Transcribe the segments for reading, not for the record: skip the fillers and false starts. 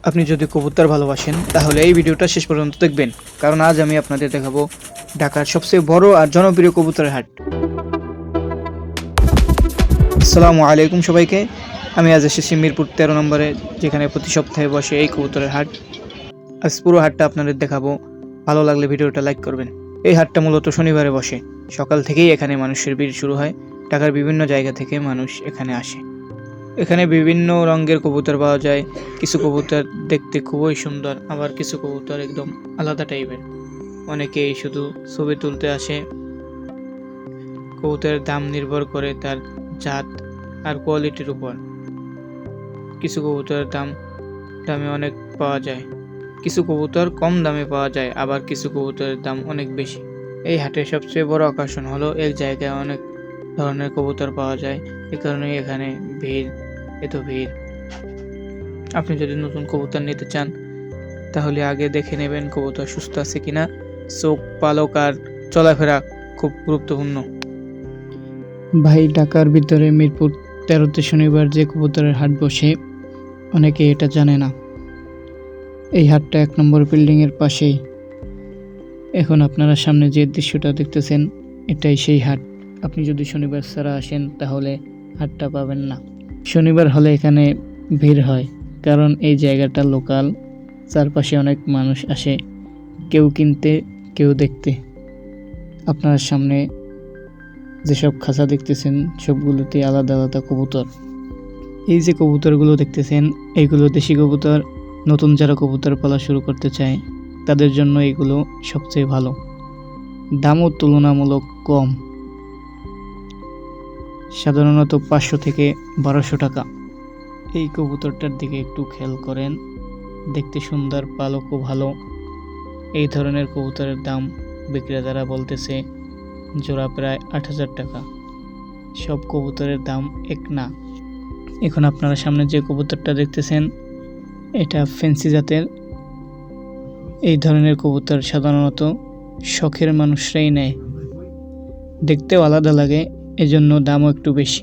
আপনি যদি কবুতর ভালোবাসেন তাহলে এই ভিডিওটা শেষ পর্যন্ত দেখবেন, কারণ আজ আমি আপনাদের দেখাবো ঢাকার সবচেয়ে বড় আর জনপ্রিয় কবুতরের হাট। আসসালামু আলাইকুম সবাইকে। আমি আজ এসেছি মিরপুর 13 নম্বরে, যেখানে প্রতি সপ্তাহে বসে এই কবুতরের হাট। আজ পুরো হাটটা আপনাদের দেখাবো, ভালো লাগলে ভিডিওটা লাইক করবেন। এই হাটটা মূলত শনিবারে বসে, সকাল থেকেই এখানে মানুষের ভিড় শুরু হয়। ঢাকার বিভিন্ন জায়গা থেকে মানুষ এখানে আসে। এখানে বিভিন্ন রঙের কবুতর পাওয়া যায়। কিছু কবুতর দেখতে খুবই সুন্দর, আবার কিছু কবুতর একদম আলাদা টাইপের। অনেকেই শুধু ছবি তুলতে আসে। কবুতরের দাম নির্ভর করে তার জাত আর কোয়ালিটির উপর। কিছু কবুতরের দামে অনেক পাওয়া যায়, কিছু কবুতর কম দামে পাওয়া যায়, আবার কিছু কবুতরের দাম অনেক বেশি। এই হাটের সবচেয়ে বড় আকর্ষণ হলো এক জায়গায় অনেক ধরনের কবুতর পাওয়া যায়, এ কারণেই এখানে এত ভিড়। আপনি যদি নতুন কবুতর নিতে চান তাহলে আগে দেখে নেবেন কবুতর সুস্থ আছে কিনা। চোখ, পালক আর চলাফেরা খুব গুরুত্বপূর্ণ। ভাই, ঢাকার ভিতরে মিরপুর 13তে শনিবার যে কবুতরের হাট বসে, অনেকে এটা জানে না। এই হাটটা 1 নম্বর বিল্ডিং এর পাশেই। এখন আপনারা সামনে যে দৃশ্যটা দেখতেছেন, এটাই সেই হাট। আপনি যদি শনিবার ছাড়া আসেন তাহলে হাটটা পাবেন না। শনিবার হলে এখানে ভিড় হয়, কারণ এই জায়গাটা লোকাল। চারপাশে অনেক মানুষ আসে, কেউ কিনতে, কেউ দেখতে। আপনার সামনে যেসব খাঁচা দেখতেছেন সবগুলোতে আলাদা আলাদা কবুতর। এই যে কবুতরগুলো দেখতেছেন, এইগুলো দেশি কবুতর। নতুন যারা কবুতর পালা শুরু করতে চায় তাদের জন্য এগুলো সবচেয়ে ভালো। দামও তুলনামূলক কম, সাধারণত 500 থেকে 1200 টাকা। এই কবুতরটার দিকে একটু খেয়াল করেন, দেখতে সুন্দর, পালকও ভালো। এই ধরনের কবুতরের দাম বিক্রেতারা বলতেছে জোড়া প্রায় 8000 টাকা। সব কবুতরের দাম এক না। এখন আপনারা সামনে যে কবুতরটা দেখতেছেন, এটা ফ্যান্সি জাতের। এই ধরনের কবুতর সাধারণত শখের মানুষরাই নেয়, দেখতেও আলাদা লাগে, এজন্য দামও একটু বেশি।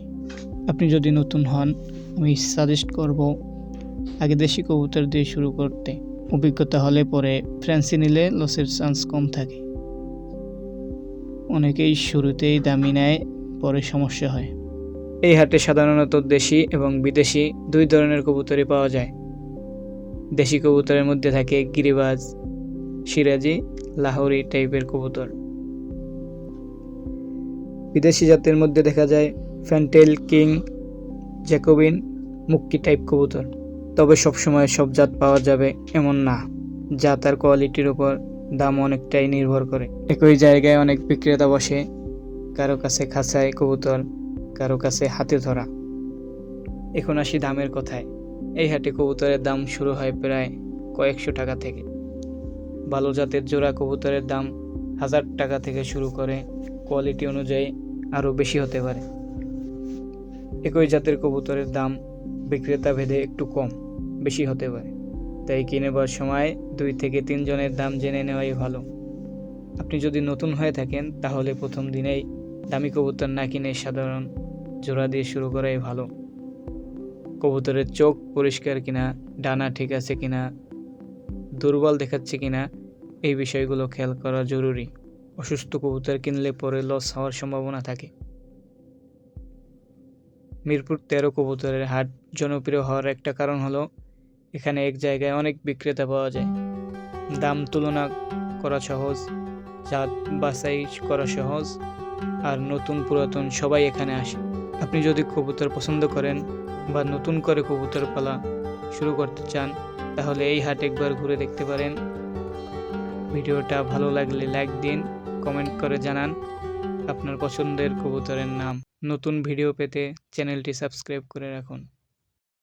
আপনি যদি নতুন হন, আমি সাজেস্ট করব আগে দেশি কবুতর দিয়ে শুরু করতে। অভিজ্ঞতা হলে পরে ফ্যান্সি নিলে লসের চান্স কম থাকে। অনেকেই শুরুতেই দামি নেয়, পরে সমস্যা হয়। এই হাটে সাধারণত দেশি এবং বিদেশি দুই ধরনের কবুতরই পাওয়া যায়। দেশি কবুতরের মধ্যে থাকে গিরিবাজ, সিরাজি, লাহোরি টাইপের কবুতর। বিদেশি জাতের মধ্যে দেখা যায় ফ্যান্টেল, কিং, জ্যাকোবিন, মুক্কি টাইপ কবুতর। তবে সবসময় সব জাত পাওয়া যাবে এমন না, জাত আর কোয়ালিটির উপর দাম অনেকটাই নির্ভর করে। একই জায়গায় অনেক বিক্রেতা বসে, কারো কাছে খাঁচায় কবুতর, কারো কাছে হাতে ধরা। এখন আসি দামের কথায়। এই হাটে কবুতরের দাম শুরু হয় প্রায় কয়েকশো টাকা থেকে। ভালো জাতের জোড়া কবুতরের দাম 1000 টাকা থেকে শুরু করে, কোয়ালিটি অনুযায়ী আরও বেশি হতে পারে। একই জাতের কবুতরের দাম বিক্রেতা ভেদে একটু কম বেশি হতে পারে, তাই কিনেবার সময় 2 থেকে 3 জনের দাম জেনে নেওয়াই ভালো। আপনি যদি নতুন হয়ে থাকেন তাহলে প্রথম দিনেই দামি কবুতর না কিনে সাধারণ জোড়া দিয়ে শুরু করাই ভালো। কবুতরের চোখ পরিষ্কার কিনা, ডানা ঠিক আছে কিনা, দুর্বল দেখাচ্ছে কিনা, এই বিষয়গুলো খেয়াল করা জরুরি। অসুস্থ কবুতর কিনলে পরে লস হওয়ার সম্ভাবনা থাকে। মিরপুর 13 কবুতরের হাট জনপ্রিয় হওয়ার একটা কারণ হলো এখানে এক জায়গায় অনেক বিক্রেতা পাওয়া যায়। দাম তুলনা করা সহজ, জাত বাছাই করা সহজ, আর নতুন পুরাতন সবাই এখানে আসে। আপনি যদি কবুতর পছন্দ করেন বা নতুন করে কবুতর পালা শুরু করতে চান তাহলে এই হাট একবার ঘুরে দেখতে পারেন। ভিডিওটা ভালো লাগলে লাইক দিন, কমেন্ট করে জানান আপনার পছন্দের কবুতরের নাম। নতুন ভিডিও পেতে চ্যানেলটি সাবস্ক্রাইব করে রাখুন।